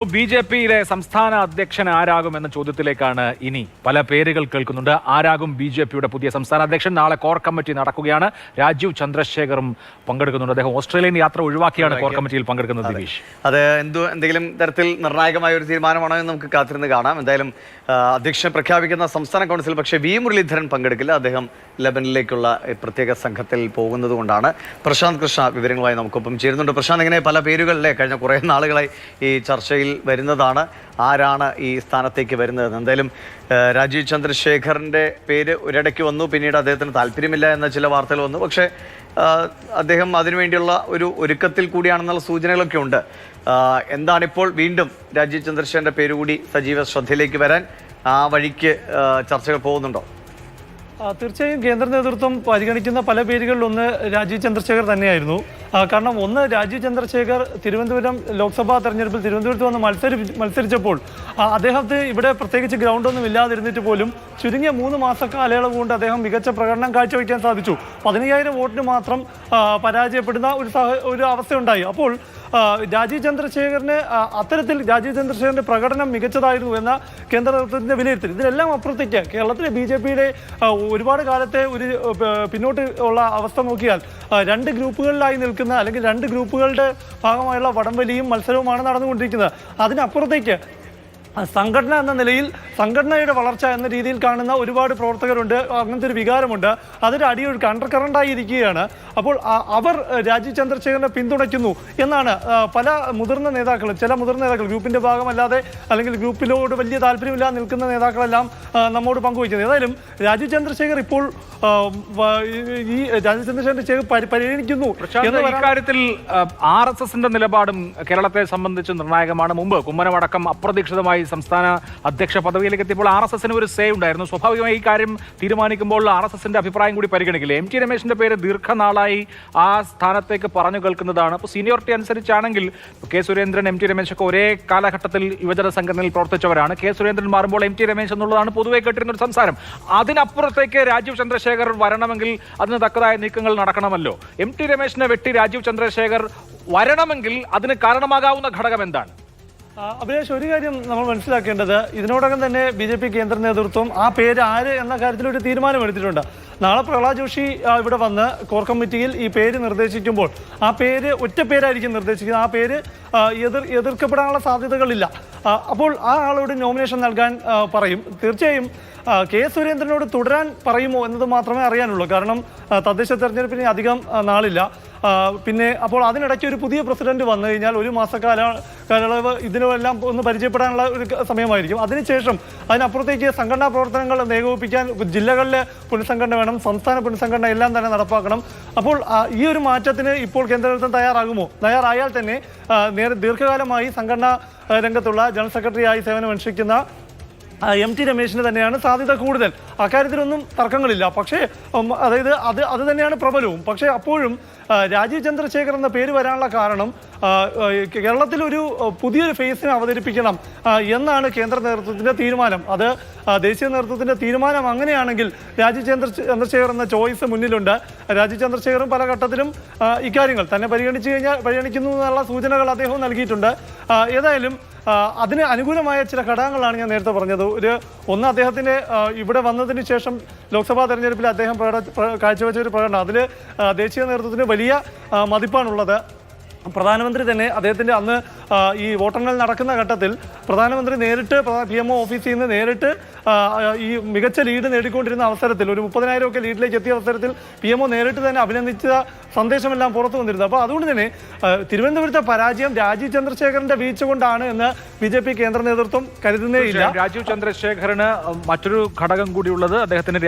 ബി.ജെ.പിയിലെ സംസ്ഥാന അധ്യക്ഷൻ ആരാകുമെന്ന ചോദ്യത്തിലേക്കാണ് ഇനി പല പേരുകൾ കേൾക്കുന്നുണ്ട്. ആരാകും ബി.ജെ.പിയുടെ പുതിയ സംസ്ഥാന അധ്യക്ഷൻ? നാളെ കോർ കമ്മിറ്റി നടക്കുകയാണ്. രാജീവ് ചന്ദ്രശേഖറും പങ്കെടുക്കുന്നുണ്ട്. അദ്ദേഹം ഓസ്ട്രേലിയൻ യാത്ര ഒഴിവാക്കിയാണ് കോർ കമ്മിറ്റിയിൽ പങ്കെടുക്കുന്നത്. ദിനേശ്, അത് എന്തെങ്കിലും തരത്തിൽ നിർണായകമായ ഒരു തീരുമാനമാണോ എന്ന് നമുക്ക് കാത്തിരുന്ന് കാണാം. എന്തായാലും അധ്യക്ഷനെ പ്രഖ്യാപിക്കുന്ന സംസ്ഥാന കൗൺസിൽ പക്ഷേ വി മുരളീധരൻ പങ്കെടുക്കില്ല. അദ്ദേഹം ലബനിലേക്കുള്ള പ്രത്യേക സംഘത്തിൽ പോകുന്നത് കൊണ്ടാണ്. പ്രശാന്ത് കൃഷ്ണ വിവരങ്ങളുമായി നമുക്കൊപ്പം ചേരുന്നുണ്ട്. പ്രശാന്ത്, ഇങ്ങനെ പല പേരുകളിലെ കഴിഞ്ഞ കുറേ നാളുകളായി ഈ ചർച്ചയിൽ വരുന്നതാണ്. ആരാണ് ഈ സ്ഥാനത്തേക്ക് വരുന്നത്? എന്തായാലും രാജീവ് ചന്ദ്രശേഖറിൻ്റെ പേര് ഒരിടയ്ക്ക് വന്നു, പിന്നീട് അദ്ദേഹത്തിന് താല്പര്യമില്ല എന്ന ചില വാർത്തകൾ വന്നു. പക്ഷേ അദ്ദേഹം അതിനുവേണ്ടിയുള്ള ഒരു ഒരുക്കത്തിൽ കൂടിയാണെന്നുള്ള സൂചനകളൊക്കെ ഉണ്ട്. എന്താണിപ്പോൾ വീണ്ടും രാജീവ് ചന്ദ്രശേഖറിൻ്റെ പേര് കൂടി സജീവ ശ്രദ്ധയിലേക്ക് വരാൻ ആ വഴിക്ക് ചർച്ചകൾ പോകുന്നുണ്ടോ? തീർച്ചയായും കേന്ദ്ര നേതൃത്വം പരിഗണിക്കുന്ന പല പേരുകളിലൊന്ന് രാജീവ് ചന്ദ്രശേഖർ തന്നെയായിരുന്നു. കാരണം ഒന്ന്, രാജീവ് ചന്ദ്രശേഖർ തിരുവനന്തപുരം ലോക്സഭാ തെരഞ്ഞെടുപ്പിൽ തിരുവനന്തപുരത്ത് വന്ന് മത്സരിച്ചപ്പോൾ അദ്ദേഹത്തിന് ഇവിടെ പ്രത്യേകിച്ച് ഗ്രൗണ്ടൊന്നും ഇല്ലാതിരുന്നിട്ട് പോലും ചുരുങ്ങിയ 3 മാസ കാലയളവ് കൊണ്ട് അദ്ദേഹം മികച്ച പ്രകടനം കാഴ്ചവെക്കാൻ സാധിച്ചു. 15,000 വോട്ടിന് മാത്രം പരാജയപ്പെടുന്ന ഒരു അവസ്ഥയുണ്ടായി. അപ്പോൾ രാജീവ് ചന്ദ്രശേഖറിന് അത്തരത്തിൽ രാജീവ് ചന്ദ്രശേഖറിന്റെ പ്രകടനം മികച്ചതായിരുന്നു എന്ന കേന്ദ്ര നേതൃത്വത്തിന്റെ വിലയിരുത്തൽ. ഇതിനെല്ലാം അപ്പുറത്തേക്ക് കേരളത്തിലെ ബി.ജെ.പിയുടെ ഒരുപാട് കാലത്തെ ഒരു പിന്നോട്ട് ഉള്ള അവസ്ഥ നോക്കിയാൽ 2 ഗ്രൂപ്പുകളിലായി നിൽക്കുന്ന, അല്ലെങ്കിൽ 2 ഗ്രൂപ്പുകളുടെ ഭാഗമായുള്ള വടംവലിയും മത്സരവുമാണ് നടന്നുകൊണ്ടിരിക്കുന്നത്. അതിനപ്പുറത്തേക്ക് സംഘടന എന്ന നിലയിൽ സംഘടനയുടെ വളർച്ച എന്ന രീതിയിൽ കാണുന്ന ഒരുപാട് പ്രവർത്തകരുണ്ട്. അങ്ങനത്തെ ഒരു വികാരമുണ്ട്. അതൊരു അടിയൊഴുക്ക് അണ്ടർ കറണ്ടായി ഇരിക്കുകയാണ്. അപ്പോൾ അവർ രാജീവ് ചന്ദ്രശേഖരനെ പിന്തുണയ്ക്കുന്നു എന്നാണ് പല മുതിർന്ന നേതാക്കളും, ചില മുതിർന്ന നേതാക്കൾ, ഗ്രൂപ്പിന്റെ ഭാഗമല്ലാതെ അല്ലെങ്കിൽ ഗ്രൂപ്പിനോട് വലിയ താല്പര്യമില്ലാതെ നിൽക്കുന്ന നേതാക്കളെല്ലാം നമ്മോട് പങ്കുവയ്ക്കുന്നത്. ഏതായാലും രാജീവ് ചന്ദ്രശേഖർ ഇപ്പോൾ ഈ രാജീവ് ചന്ദ്രശേഖരൻ പരിഗണിക്കുന്നു എന്ന കാര്യത്തിൽ RSSന്റെ നിലപാടും കേരളത്തെ സംബന്ധിച്ച് നിർണായകമാണ്. മുമ്പ് കുമ്മനമടക്കം അപ്രതീക്ഷിതമായി സംസ്ഥാന അധ്യക്ഷ പദവിയിലേക്ക് എത്തിയപ്പോൾ RSSന് ഒരു സേ ഉണ്ടായിരുന്നു. സ്വാഭാവികമായി ഈ കാര്യം തീരുമാനിക്കുമ്പോൾ RSSന്റെ അഭിപ്രായം കൂടി പരിഗണിക്കില്ല. MT രമേശിന്റെ പേര് ദീർഘനാളായി ആ സ്ഥാനത്തേക്ക് പറഞ്ഞു കേൾക്കുന്നതാണ്. അപ്പോൾ സീനിയോറിറ്റി അനുസരിച്ചാണെങ്കിൽ കെ സുരേന്ദ്രൻ, MT രമേശൊക്കെ ഒരേ കാലഘട്ടത്തിൽ യുവജന സംഘടനയിൽ പ്രവർത്തിച്ചവരാണ്. കെ സുരേന്ദ്രൻ മാറുമ്പോൾ MT രമേശ് എന്നുള്ളതാണ് പൊതുവെ കേട്ടിരുന്ന ഒരു സംസാരം. അതിനപ്പുറത്തേക്ക് രാജീവ് ചന്ദ്രശേഖർ വരണമെങ്കിൽ അതിന് തക്കതായ നീക്കങ്ങൾ നടക്കണമല്ലോ. MT രമേശിനെ വെട്ടി രാജീവ് ചന്ദ്രശേഖർ വരണമെങ്കിൽ അതിന് കാരണമാകാവുന്ന ഘടകം എന്താണ്? അഭിലാഷ്, ഒരു കാര്യം നമ്മൾ മനസ്സിലാക്കേണ്ടത്, ഇതിനോടകം തന്നെ ബി.ജെ.പി കേന്ദ്ര നേതൃത്വം ആ പേര് ആര് എന്ന കാര്യത്തിൽ ഒരു തീരുമാനമെടുത്തിട്ടുണ്ട്. നാളെ പ്രഹ്ലാദ് ജോഷി ഇവിടെ വന്ന് കോർ കമ്മിറ്റിയിൽ ഈ പേര് നിർദ്ദേശിക്കുമ്പോൾ ആ പേര് ഒറ്റ പേരായിരിക്കും നിർദ്ദേശിക്കുന്നത്. ആ പേര് എതിർക്കപ്പെടാനുള്ള സാധ്യതകളില്ല. അപ്പോൾ ആ ആളോട് നോമിനേഷൻ നൽകാൻ പറയും. തീർച്ചയായും കെ സുരേന്ദ്രനോട് തുടരാൻ പറയുമോ എന്നത് മാത്രമേ അറിയാനുള്ളൂ. കാരണം തദ്ദേശ തെരഞ്ഞെടുപ്പിന് അധികം നാളില്ല. പിന്നെ അപ്പോൾ അതിനിടയ്ക്ക് ഒരു പുതിയ പ്രസിഡന്റ് വന്നു കഴിഞ്ഞാൽ 1 മാസ കാലയളവ് ഇതിനെല്ലാം ഒന്ന് പരിചയപ്പെടാനുള്ള ഒരു സമയമായിരിക്കും. അതിനുശേഷം അതിനപ്പുറത്തേക്ക് സംഘടനാ പ്രവർത്തനങ്ങൾ ഏകോപിപ്പിക്കാൻ ജില്ലകളിലെ പുനഃസംഘടന വേണം, സംസ്ഥാന പുനഃസംഘടന എല്ലാം തന്നെ നടപ്പാക്കണം. അപ്പോൾ ഈ ഒരു മാറ്റത്തിന് ഇപ്പോൾ കേന്ദ്ര നേതൃത്വം തയ്യാറായാൽ തന്നെ ദീർഘകാലമായി സംഘടനാ രംഗത്തുള്ള ജനറൽ സെക്രട്ടറിയായി സേവനമനുഷ്ഠിക്കുന്ന MT രമേശിന് തന്നെയാണ് സാധ്യത കൂടുതൽ. അക്കാര്യത്തിലൊന്നും തർക്കങ്ങളില്ല. പക്ഷേ അത് തന്നെയാണ് പ്രബലവും. പക്ഷേ അപ്പോഴും രാജീവ് ചന്ദ്രശേഖർ എന്ന പേര് വരാനുള്ള കാരണം കേരളത്തിലൊരു പുതിയൊരു ഫേസിനെ അവതരിപ്പിക്കണം എന്നാണ് കേന്ദ്ര നേതൃത്വത്തിന്റെ തീരുമാനം. അത് ദേശീയ നേതൃത്വത്തിന്റെ തീരുമാനം അങ്ങനെയാണെങ്കിൽ രാജീവ് ചന്ദ്രശേഖർ എന്ന ചോയ്സ് മുന്നിലുണ്ട്. രാജീവ് ചന്ദ്രശേഖറും പല ഘട്ടത്തിലും ഇക്കാര്യങ്ങൾ തന്നെ പരിഗണിക്കുന്നു എന്നുള്ള സൂചനകൾ അദ്ദേഹവും നൽകിയിട്ടുണ്ട്. ഏതായാലും അതിന് അനുകൂലമായ ചില ഘടകങ്ങളാണ് ഞാൻ നേരത്തെ പറഞ്ഞത്. ഒന്ന്, അദ്ദേഹത്തിന് ഇവിടെ വന്നതിന് ശേഷം ലോക്സഭാ തെരഞ്ഞെടുപ്പിൽ അദ്ദേഹം കാഴ്ചവെച്ച ഒരു പ്രകടനം, അതിൽ ദേശീയ നേതൃത്വത്തിന് വലിയ മതിപ്പാണുള്ളത്. പ്രധാനമന്ത്രി തന്നെ അദ്ദേഹത്തിൻ്റെ അന്ന് ഈ വോട്ടെണ്ണൽ നടക്കുന്ന ഘട്ടത്തിൽ പ്രധാനമന്ത്രി നേരിട്ട് PMO ഓഫീസിൽ നിന്ന് നേരിട്ട് ഈ മികച്ച ലീഡ് നേടിക്കൊണ്ടിരുന്ന അവസരത്തിൽ, ഒരു 30,000 ഒക്കെ ലീഡിലേക്ക് എത്തിയ അവസരത്തിൽ PMO നേരിട്ട് തന്നെ അഭിനന്ദിച്ച സന്ദേശമെല്ലാം പുറത്തു വന്നിരുന്നത്. അപ്പോൾ അതുകൊണ്ട് തന്നെ തിരുവനന്തപുരത്തെ പരാജയം രാജീവ് ചന്ദ്രശേഖറിന്റെ വീഴ്ച കൊണ്ടാണ് എന്ന് ബി.ജെ.പി കേന്ദ്ര നേതൃത്വം കരുതുന്നേയില്ല. രാജീവ് ചന്ദ്രശേഖറിന് മറ്റൊരു ഘടകം കൂടിയുള്ളത്, അദ്ദേഹത്തിന്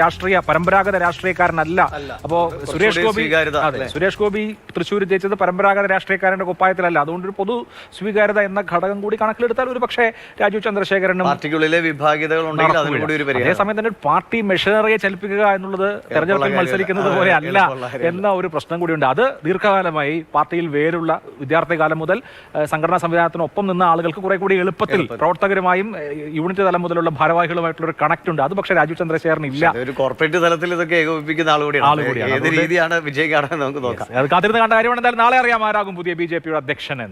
പരമ്പരാഗത രാഷ്ട്രീയക്കാരനല്ല. അപ്പോൾ സുരേഷ് ഗോപി തൃശ്ശൂർ ജയിച്ചത് പരമ്പരാഗത രാഷ്ട്രീയക്കാരന്റെ കുപ്പായത്തിലല്ല. അതുകൊണ്ട് ഒരു പൊതു സ്വീകാര്യത എന്ന ഘടകം കൂടി കണക്കിലെടുത്താൽ ഒരു പക്ഷേ രാജീവ് ചന്ദ്രശേഖരനും പാർട്ടിക്കുള്ളിലെ വിഭാഗീയതകൾ അതേസമയം തന്നെ പാർട്ടി മെഷീനറിയെ ചലിപ്പിക്കുക എന്നുള്ളത് തെരഞ്ഞെടുപ്പിൽ മത്സരിക്കുന്നത് പോലെ അല്ല എന്ന ഒരു പ്രശ്നം കൂടിയുണ്ട്. അത് ദീർഘകാലമായി പാർട്ടിയിൽ വേരുള്ള വിദ്യാർത്ഥി കാലം മുതൽ സംഘടനാ സംവിധാനത്തിനൊപ്പം നിന്ന ആളുകൾക്ക് കുറെ കൂടി എളുപ്പത്തിൽ പ്രവർത്തകരുമായും യൂണിറ്റ് തലം മുതലുള്ള ഭാരവാഹികളുമായിട്ടുള്ള ഒരു കണക്ട് ഉണ്ട്. അത് പക്ഷേ രാജീവ് ചന്ദ്രശേഖരൻ ഇല്ല. ഒരു കോർപ്പറേറ്റ് തലത്തിൽ ഇതൊക്കെ ഏകോപിപ്പിക്കുന്ന ആളുകൂടിയാണ്. ഏത് രീതിയാണ് വിജയിക്കാണെന്ന് നമുക്ക് നോക്കാം. അത് കാത്തിരുന്ന് കണ്ട കാര്യമാണ്. എന്തായാലും നാളെ അറിയാം ആരാകും പുതിയ ബി.ജെ.പിയുടെ അധ്യക്ഷൻ എന്ന്.